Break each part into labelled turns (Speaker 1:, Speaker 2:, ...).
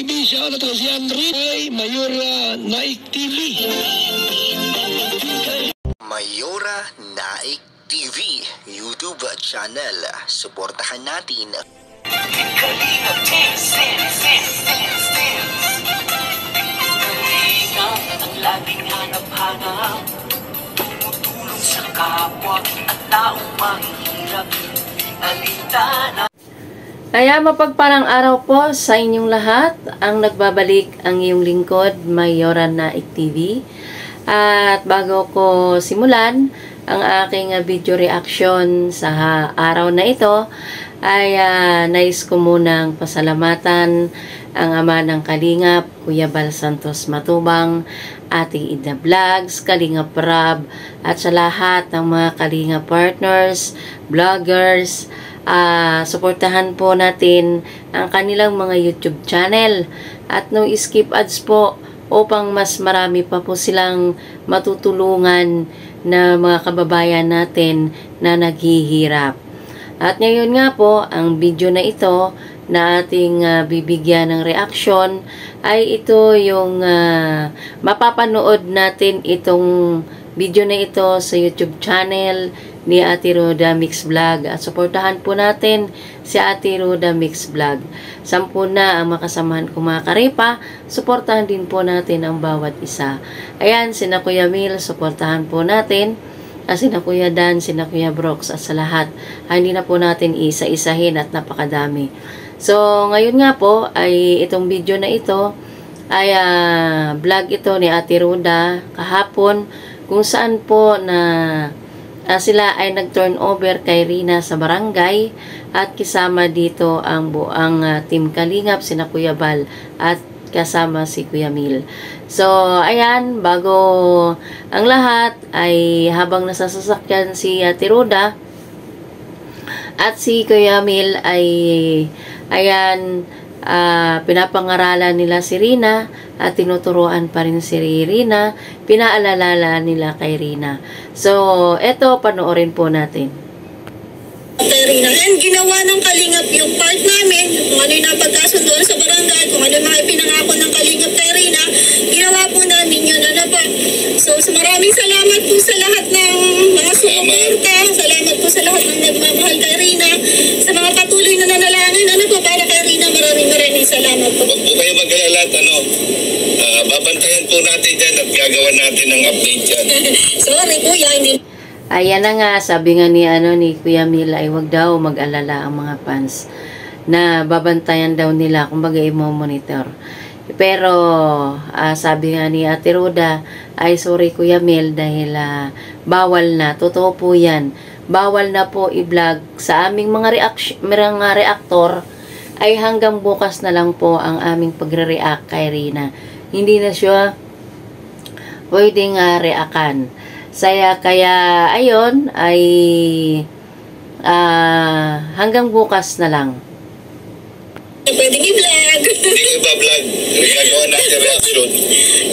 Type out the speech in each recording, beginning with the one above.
Speaker 1: Siya na to si Henry ay Mayora Naik TV.
Speaker 2: Mayora Naik TV YouTube channel. Suportahan natin.
Speaker 3: Kalingap ang laging hanap-hanap, tumutulong sa kapwa at taong mahihirap. Alintana.
Speaker 4: Kaya mapagpalang araw po sa inyong lahat. Ang nagbabalik ang iyong lingkod, Mayora Naik TV. At bago ko simulan ang aking video reaction sa araw na ito, ay nais ko munang pasalamatan ang ama ng Kalingap, Kuya Bal Santos Matubang, Ate Ida Vlogs, Kalingap Rab, at sa lahat ng mga Kalingap partners, vloggers. Suportahan po natin ang kanilang mga YouTube channel at no skip ads po upang mas marami pa po silang matutulungan na mga kababayan natin na naghihirap. At ngayon nga po, ang video na ito na ating bibigyan ng reaction ay ito yung mapapanood natin itong video na ito sa YouTube channel ni Ate Roda Mix Vlog. At suportahan po natin si Ate Roda Mix Vlog. 10 na ang makasamahan ko mga karipa. Suportahan din po natin ang bawat isa. Ayan, sina Kuya Mil, suportahan po natin. Sina Kuya Dan, sina Kuya Brooks, at sa lahat. Hindi na po natin isa-isahin at napakadami. So, ngayon nga po, ay itong video na ito, ay vlog ito ni Ate Roda kahapon, kung saan po na sila ay nag-turn over kay Rina sa barangay at kasama dito ang buang team Kalingap, sina Kuya Bal at kasama si Kuya Mil. So, ayan, bago ang lahat ay habang nasa sasakyan si Ate Roda at si Kuya Mil ay ayan, pinapangaralan nila si Rina at tinuturuan pa rin si Rina, pinaalala nila kay Rina. So, eto, panoorin po natin.
Speaker 5: Rina, and ginawa ng Kalingap yung part namin, kung ano yung napagkasundoan sa barangay, kung ano yung mga pinangako ng Kalingap kay Rina, ginawa po namin yun, ano po. So, maraming salamat po sa lahat ng mga sumuporta, salamat po sa lahat ng nagmamahal kay Rina, sa mga patuloy na nanalangin, ano po, para kay Rina, maraming salamat po.
Speaker 6: Huwag po kayo mag-alala at babantayan po natin dyan at gagawa natin ng update dyan.
Speaker 5: Sorry kuya, hindi.
Speaker 4: Ayan na nga, sabi nga ni Kuya Mil ay wag daw mag-alala ang mga fans na babantayan daw nila, kumbaga i-monitor. Pero sabi nga ni Ate Roda ay sorry Kuya Mil dahil bawal na, totoo po yan, bawal na po i-vlog sa aming mga reactor ay hanggang bukas na lang po ang aming pagre-react kay Rina. Hindi na siya pwedeng reakan. Kaya ayon ay hanggang bukas na lang.
Speaker 5: Pwedeng i-vlog.
Speaker 6: Hindi ko iba-vlog. Gagawa natin reaction.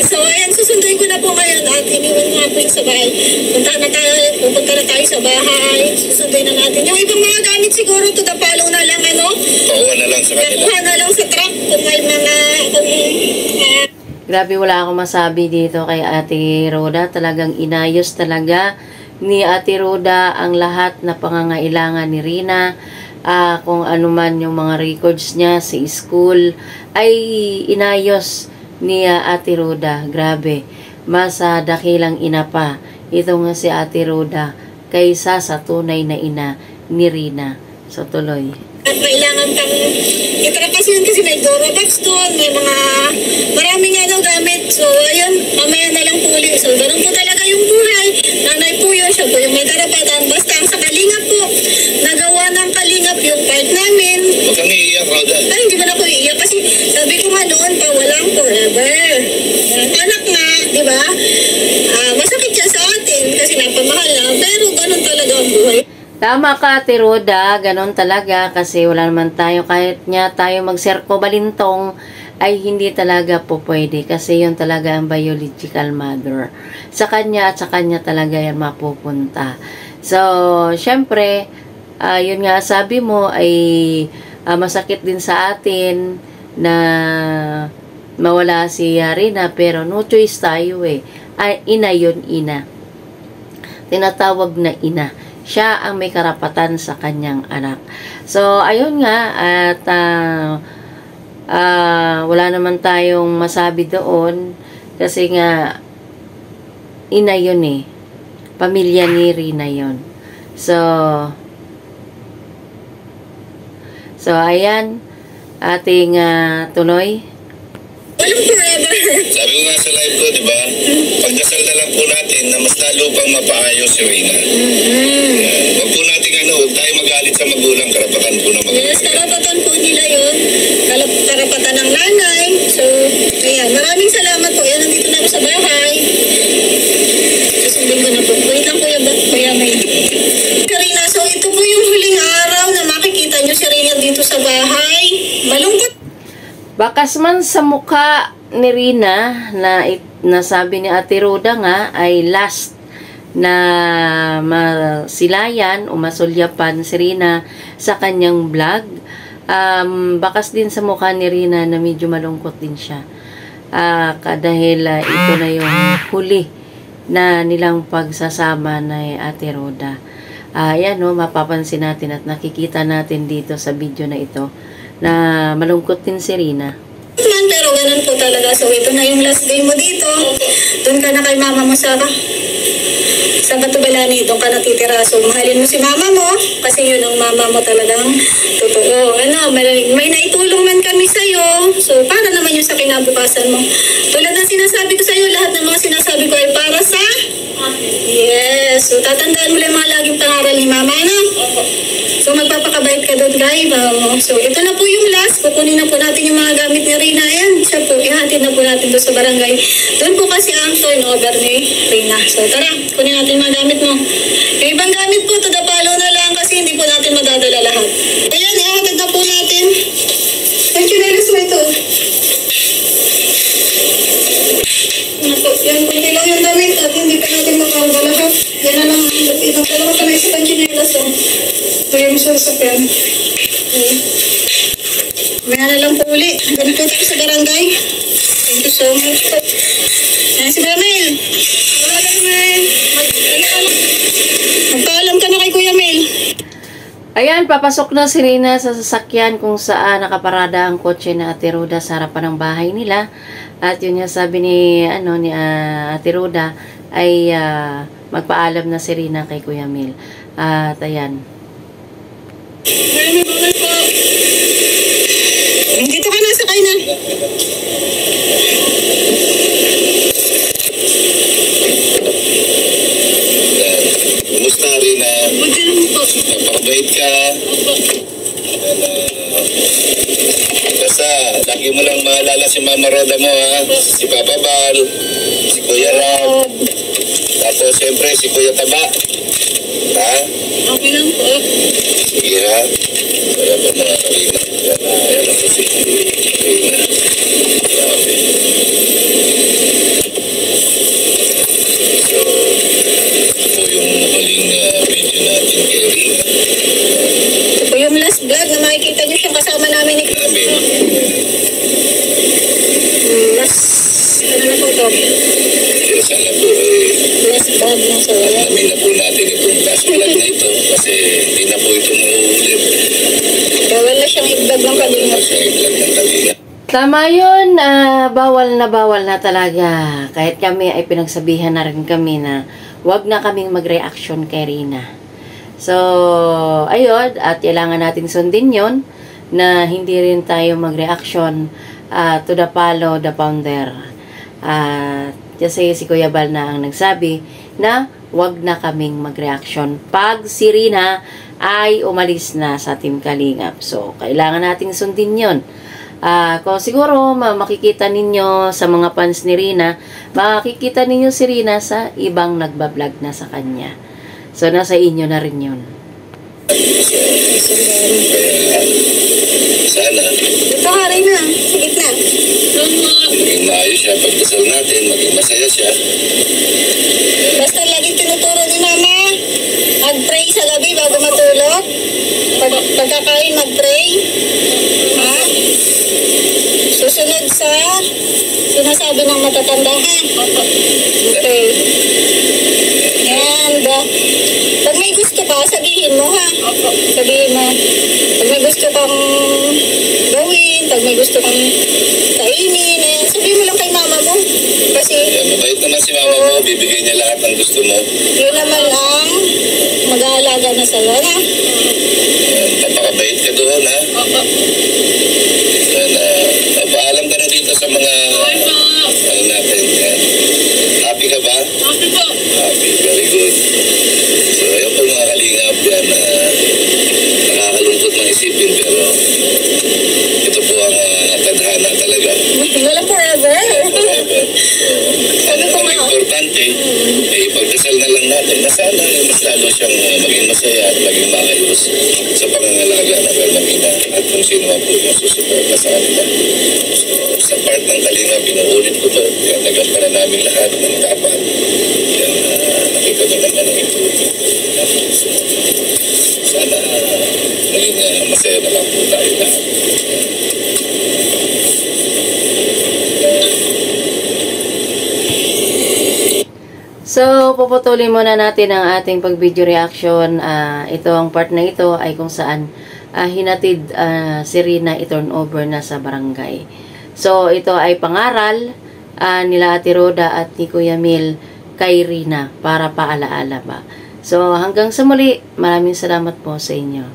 Speaker 5: So, ayan, susunduin ko na po ngayon at iniwan nga po yung sa bahay. Pupunta na tayo sa bahay. Susunduin na natin. Yung ibang mga gamit siguro to the follow na lang, ano?
Speaker 6: Pauwa na lang sa kanila.
Speaker 5: Nakuha na lang sa truck kung may mga...
Speaker 4: Grabe, wala akong masabi dito kay Ate Roda. Talagang inayos talaga ni Ate Roda ang lahat na pangangailangan ni Rina. Kung ano man yung mga records niya sa school ay inayos ni Ate Roda. Grabe, mas dakilang ina pa ito nga si Ate Roda kaysa sa tunay na ina ni Rina. So tuloy.
Speaker 5: At kailangan pang itrapas yun kasi may Dorobox doon, may mga maraming gamit. So, ayun, mamaya na lang po ulit. So, ganun po talaga yung buhay. Nanay po yun, siya po yung may karapatan. Basta ang sa Kalingap po, nagawa ng Kalingap yung part namin.
Speaker 6: Huwag kang iiyak, Roda.
Speaker 5: Ay, hindi man ako iiyak kasi sabi ko nga noon pa, walang forever. Anak nga, di ba? Masakit siya sa atin kasi napamahal na, pero ganun talaga ang buhay.
Speaker 4: Tama ka, Ate Roda, ganon talaga kasi wala naman tayo, kahit nga tayo magserko balintong ay hindi talaga po pwede kasi yun talaga ang biological mother. Sa kanya at sa kanya talaga yan mapupunta. So, syempre, yun nga sabi mo ay masakit din sa atin na mawala si Rina, pero no choice tayo eh. Ay, ina yun, ina. Tinatawag na ina. Siya ang may karapatan sa kanyang anak. So, ayun nga, at wala naman tayong masabi doon kasi nga ina yun eh. Pamilya ni Rina yun. So, ayan, ating tuloy.
Speaker 5: Walang forever.
Speaker 6: Sabi ko nga sa live ko, di ba? Pagdasal na lang po natin na mas lalo pang mapaayos si Rina. Huwag po natin huwag tayo magalit sa magulang, karapatan po ng magulang.
Speaker 5: Yes, karapatan po nila yun. Karapatan ng nanay. So, ayan. Maraming salamat po. Ayan, nandito na ako sa bahay. Susundin ko na po. Wait lang, Kuya May. Rina, so ito po yung huling araw na makikita nyo si Rina dito sa bahay. Malungkot.
Speaker 4: Bakas man sa mukha ni Rina na sabi ni Ate Roda nga ay last na masilayan o masulyapan si Rina sa kanyang vlog. Bakas din sa mukha ni Rina na medyo malungkot din siya. Dahil ito na yung huli na nilang pagsasama ni Ate Roda. Ayan, mapapansin natin at nakikita natin dito sa video na ito na malungkot din si Rina.
Speaker 5: Pero ganun po talaga. So, ito na yung last day mo dito. Doon ka na kay mama mo sa Batubalani. Doon ka natitira. So, mahalin mo si mama mo. Kasi yun ang mama mo talagang totoo. May naitulong man kami sa'yo. So, para naman yun sa kinabukasan mo. Tulad ng sinasabi ko sa'yo, lahat ng mga sinasabi ko ay para sa... Yes. So, tatandaan mo lang mga laging pangaral ni mama, no? So, magpapakabait ka doon, guys. So, ito na po yung last. Kukunin na po natin yung mga gamit ni Rina. Ayan, siya po. Ihatid na po natin doon sa barangay. Doon po kasi ang turnover ni Rina. So, tara. Kunin natin yung mga gamit mo. Yung ibang gamit po, to the palo na lang kasi hindi po natin madadala lahat. Ayan, ihatid na po natin. Ang chinelis mo ito. Yan, kunti lang yung damit at hindi pa natin makarga lahat. Yan na lang. Ibang dalawa ka na isang chinelas. Ito yung sasakyan. Maya na lang po uli. Ganito tayo sa barangay. Thank you so much. Ayan si Mel. Wala Mel. Magpaalam ka na kay Kuya Mel.
Speaker 4: Ayan, papasok na si Rina sa sasakyan kung saan nakaparada ang kotse na Ate Roda sa harapan ng bahay nila. At yun nga sabi ni Ate Roda ay magpaalam na si Rina kay Kuya Mel. At ayan.
Speaker 5: Dito ka na, sakay na.
Speaker 6: Kumusta Rina? Napakabait ka. Basta, lagi mo lang maalala si Mama Roda mo, ha? Si Papa Bal, si Kuya Rab, tapos siyempre si Kuya Taba. Ha?
Speaker 5: Okay lang po.
Speaker 6: Sige, ha? Kaya po mga Rina. Ayan lang po si Rina. Grabe. So, ito po yung huling video natin kay Rina.
Speaker 5: Ito po yung last vlog na makikita nyo siya kasama namin ni ano na po ito?
Speaker 6: Sana po
Speaker 5: Last vlog na so
Speaker 6: alamin na po natin itong last vlog na ito kasi hindi na po ito mauulit.
Speaker 5: bawal na siyang i-vlog ng kalinga.
Speaker 6: Sa i-vlog ng kalinga.
Speaker 4: Tama yun, bawal na talaga. Kahit kami ay pinagsabihan na rin kami na wag na kaming mag-reaction kay Rina. So, ayun, at kailangan natin sundin yun na hindi rin tayo mag-reaction to the palo, the pounder. Kasi si Kuya Bal na ang nagsabi na wag na kaming mag-reaction pag si Rina ay umalis na sa Team Kalingap. So, kailangan nating sundin yun. Kung siguro makikita ninyo sa mga fans ni Rina, makikita ninyo si Rina sa ibang nagbablog na sa kanya. So, nasa inyo na rin yun.
Speaker 6: Sana
Speaker 5: Ito ka rin na, sa gitna.
Speaker 6: maging maayos siya pagdasal natin, maging masaya siya.
Speaker 5: Basta lagi tinuturo ni Mama, mag-pray sa gabi bago matulog. Pagkakain, mag-pray. Ha? sa sinasabi ng matatanda, ha? Okay. And, pag may gusto ka, sabihin mo, ha? Sabihin mo. Pag may gusto kang gawin, pag may gusto kang kainin, sabihin mo lang kay mama mo. Kasi,
Speaker 6: Mabait naman si mama mo, bibigyan niya lahat ng gusto mo.
Speaker 5: yun naman ang mag-aalaga na sa'yo, ha?
Speaker 6: Napakabait ka doon, ha? Yan, paalam ka na dito sa mga ano natin. Yan. Happy ka ba?
Speaker 1: Happy po.
Speaker 6: Happy, very good. So, ayun po mga kalingap yan na nakakalungkot na isipin pero ito po ang tadhana talaga.
Speaker 5: Wala forever.
Speaker 6: Forever. So, ang importante, ipagdasal na lang natin na sana mas lalo siyang maging masaya at maging maayos sa pangangalaga ng kanyang ina at kung sino man po yung susuporta sa kanila. So, sa part ng Kalingap, pinuulit ko to. Yan, nagampanan namin lahat ng dapat. Yan, nakita nyo naman ang improvement. So, sana maging masaya na lang po tayo lahat.
Speaker 4: So, puputulin muna natin ang ating pag-video reaction. Ito, ang part na ito ay kung saan hinatid si Rina i-turn over na sa barangay. So, ito ay pangaral nila Ate Roda at ni Kuya Mil kay Rina para paalaala ba. So, hanggang sa muli, maraming salamat po sa inyo.